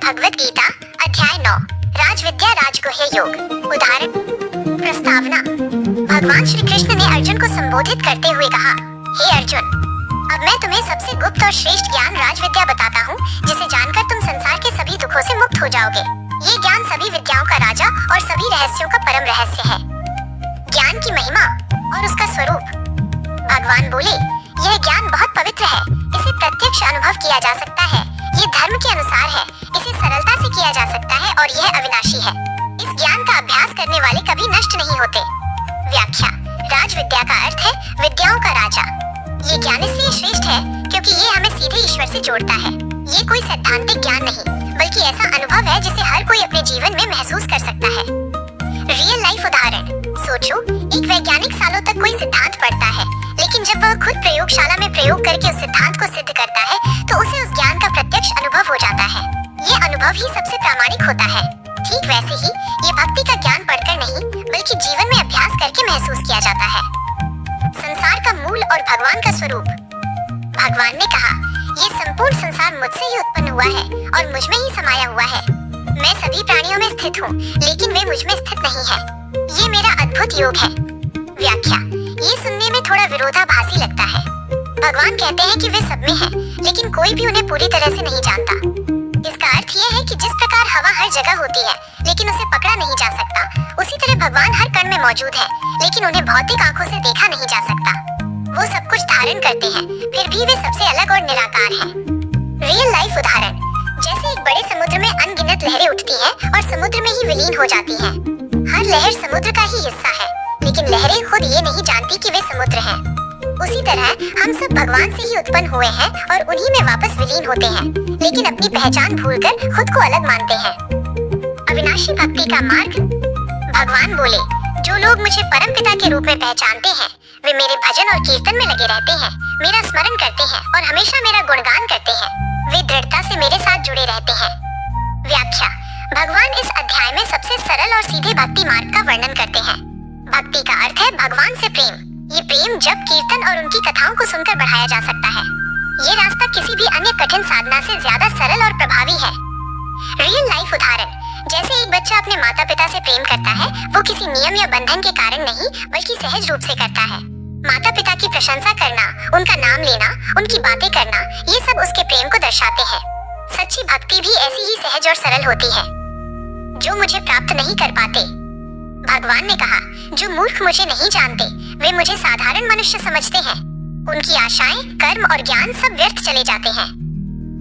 भगवत गीता अध्याय 9 राजविद्या राजगुह्य योग। उदाहरण प्रस्तावना। भगवान श्री कृष्ण ने अर्जुन को संबोधित करते हुए कहा, हे अर्जुन, अब मैं तुम्हें सबसे गुप्त और श्रेष्ठ ज्ञान राजविद्या बताता हूँ, जिसे जानकर तुम संसार के सभी दुखों से मुक्त हो जाओगे। ये ज्ञान सभी विद्याओं का राजा और सभी रहस्यों का परम रहस्य है। ज्ञान की महिमा और उसका स्वरूप। भगवान बोले, यह ज्ञान बहुत पवित्र है, इसे प्रत्यक्ष अनुभव किया जा सकता है, ये धर्म के अनुसार है, इसे सरलता से किया जा सकता है और यह अविनाशी है। इस ज्ञान का अभ्यास करने वाले कभी नष्ट नहीं होते। व्याख्या। राजविद्या का अर्थ है विद्याओं का राजा। ये ज्ञान इसलिए श्रेष्ठ है क्योंकि ये हमें सीधे ईश्वर से जोड़ता है। ये कोई सैद्धांतिक ज्ञान नहीं, बल्कि ऐसा अनुभव है जिसे हर कोई अपने जीवन में महसूस कर सकता है। रियल लाइफ उदाहरण। सोचो, एक वैज्ञानिक सालों तक कोई सिद्धांत पढ़ता है, लेकिन जब वह खुद प्रयोगशाला में प्रयोग करके उस सिद्धांत को सिद्ध करता है तो उसे उस ज्ञान का प्रत्यक्ष अनुभव हो जाता है। ये अनुभव ही सबसे प्रामाणिक होता है। ठीक वैसे ही ये भक्ति का ज्ञान पढ़कर नहीं, बल्कि जीवन में अभ्यास करके महसूस किया जाता है। संसार का मूल और भगवान का स्वरूप। भगवान ने कहा, ये संपूर्ण संसार मुझसे ही उत्पन्न हुआ है और मुझ में ही समाया हुआ है। मैं सभी प्राणियों में स्थित हूँ, लेकिन वे मुझ में स्थित नहीं है। ये मेरा अद्भुत योग है। व्याख्या। ये सुनने में थोड़ा विरोधाभासी लगता है। भगवान कहते हैं कि वे सब में हैं, लेकिन कोई भी उन्हें पूरी तरह से नहीं जानता। इसका अर्थ यह है कि जिस प्रकार हवा हर जगह होती है, लेकिन उसे पकड़ा नहीं जा सकता, उसी तरह भगवान हर कण में मौजूद है, लेकिन उन्हें भौतिक आंखों से देखा नहीं जा सकता। वो सब कुछ धारण करते हैं, फिर भी वे सबसे अलग और निराकार हैं। रियल लाइफ उदाहरण। जैसे एक बड़े समुद्र में अनगिनत लहरें उठती हैं और समुद्र में ही विलीन हो जाती हैं। हर लहर समुद्र का ही हिस्सा है, लेकिन लहरें खुद ये नहीं जानती कि वे समुद्र हैं। उसी तरह हम सब भगवान से ही उत्पन्न हुए हैं और उन्हीं में वापस विलीन होते हैं, लेकिन अपनी पहचान भूलकर खुद को अलग मानते हैं। अविनाशी भक्ति का मार्ग। भगवान बोले, जो लोग मुझे परमपिता के रूप में पहचानते हैं, वे मेरे भजन और कीर्तन में लगे रहते हैं, मेरा स्मरण करते हैं और हमेशा मेरा गुणगान करते हैं। वे दृढ़ता से मेरे साथ जुड़े रहते हैं। व्याख्या। भगवान इस अध्याय में सबसे सरल और सीधे भक्ति मार्ग का वर्णन करते हैं। भक्ति का अर्थ है भगवान से प्रेम। ये प्रेम जप कीर्तन और उनकी कथाओं को सुनकर बढ़ाया जा सकता है। ये रास्ता किसी भी अन्य कठिन साधना से ज्यादा सरल और प्रभावी है। रियल लाइफ उदाहरण। जैसे एक बच्चा अपने माता पिता से प्रेम करता है, वो किसी नियम या बंधन के कारण नहीं, बल्कि सहज रूप से करता है। माता पिता की प्रशंसा करना, उनका नाम लेना, उनकी बातें करना, ये सब उसके प्रेम को दर्शाते हैं। सच्ची भक्ति भी ऐसी ही सहज और सरल होती है। जो मुझे प्राप्त नहीं कर पाते। भगवान ने कहा, जो मूर्ख मुझे नहीं जानते, वे मुझे साधारण मनुष्य समझते हैं। उनकी आशाएं, कर्म और ज्ञान सब व्यर्थ चले जाते हैं।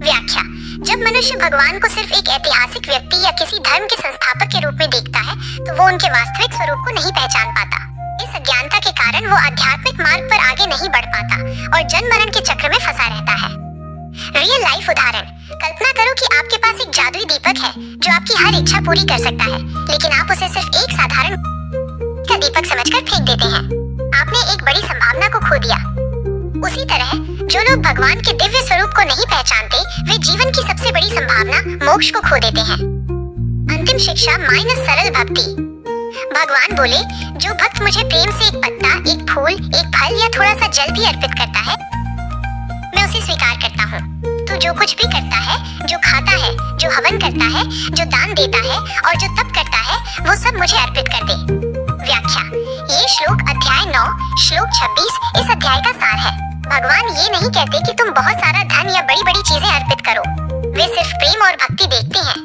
व्याख्या। जब मनुष्य भगवान को सिर्फ एक ऐतिहासिक व्यक्ति या किसी धर्म के संस्थापक के रूप में देखता है, तो वो उनके वास्तविक स्वरूप को नहीं पहचान पाता। इस अज्ञानता के कारण वो आध्यात्मिक मार्ग पर आगे नहीं बढ़ पाता और जन्म मरण के चक्र में फंसा रहता है। रियल लाइफ उदाहरण। कल्पना करो कि आपके पास एक जादुई दीपक है जो आपकी हर इच्छा पूरी कर सकता है, लेकिन आप उसे सिर्फ एक साधारण का दीपक समझकर फेंक देते हैं। आपने एक बड़ी संभावना को खो दिया। उसी तरह जो लोग भगवान के दिव्य स्वरूप को नहीं पहचानते, वे जीवन की सबसे बड़ी संभावना मोक्ष को खो देते हैं। अंतिम शिक्षा माइनस सरल भक्ति। भगवान बोले, जो भक्त मुझे प्रेम से एक पत्ता, एक फूल, एक फल या थोड़ा सा जल भी अर्पित करता है, मैं उसे स्वीकार करता हूँ। तो जो कुछ भी करता है, जो खाता है, जो हवन करता है, जो दान देता है और जो तप करता है, वो सब मुझे अर्पित कर दे। व्याख्या। ये श्लोक अध्याय 9 श्लोक 26 इस अध्याय का सार है। भगवान ये नहीं कहते कि तुम बहुत सारा धन या बड़ी बड़ी चीजें अर्पित करो। वे सिर्फ प्रेम और भक्ति देखते हैं।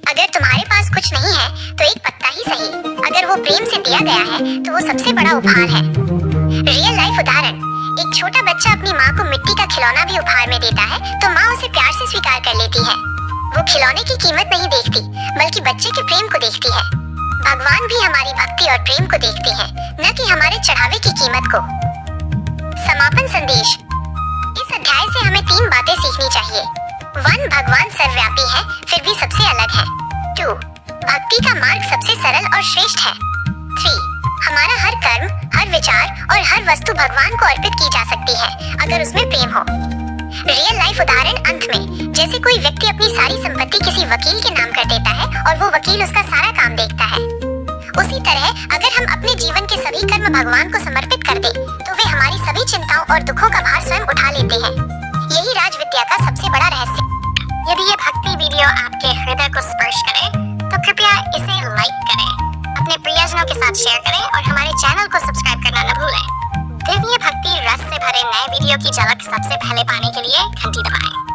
अगर तुम्हारे पास कुछ नहीं है तो एक पत्ता ही सही, अगर वो प्रेम से दिया गया है तो वो सबसे बड़ा उपहार है। रियल लाइफ उदाहरण। एक छोटा बच्चा अपनी माँ को मिट्टी का खिलौना भी उपहार में देता है, तो माँ उसे प्यार से स्वीकार कर लेती है। वो खिलौने की कीमत नहीं देखती, बल्कि बच्चे के प्रेम को देखती है। भगवान भी हमारी भक्ति और प्रेम को देखते हैं, न कि हमारे चढ़ावे की कीमत को। समापन संदेश। इस अध्याय से हमें 3 बातें सीखनी चाहिए। 1. भगवान सर्वव्यापी है, फिर भी सबसे अलग है। 2. भक्ति का मार्ग सबसे सरल और श्रेष्ठ है। 3. हमारा हर कर्म, हर विचार और हर वस्तु भगवान को अर्पित की जा सकती है, अगर उसमें प्रेम हो। रियल लाइफ उदाहरण अंत में। जैसे कोई व्यक्ति अपनी सारी संपत्ति किसी वकील के नाम कर देता है और वो वकील उसका सारा काम देखता है, उसी तरह अगर हम अपने जीवन के सभी कर्म भगवान को समर्पित कर दें, तो वे हमारी सभी चिंताओं और दुखों का भार स्वयं उठा लेते हैं। यही राजविद्या का सबसे बड़ा रहस्य। यदि ये भक्ति वीडियो आपके हृदय परिजनों के साथ शेयर करें और हमारे चैनल को सब्सक्राइब करना न भूलें। दिव्य भक्ति रस से भरे नए वीडियो की झलक सबसे पहले पाने के लिए घंटी दबाएं।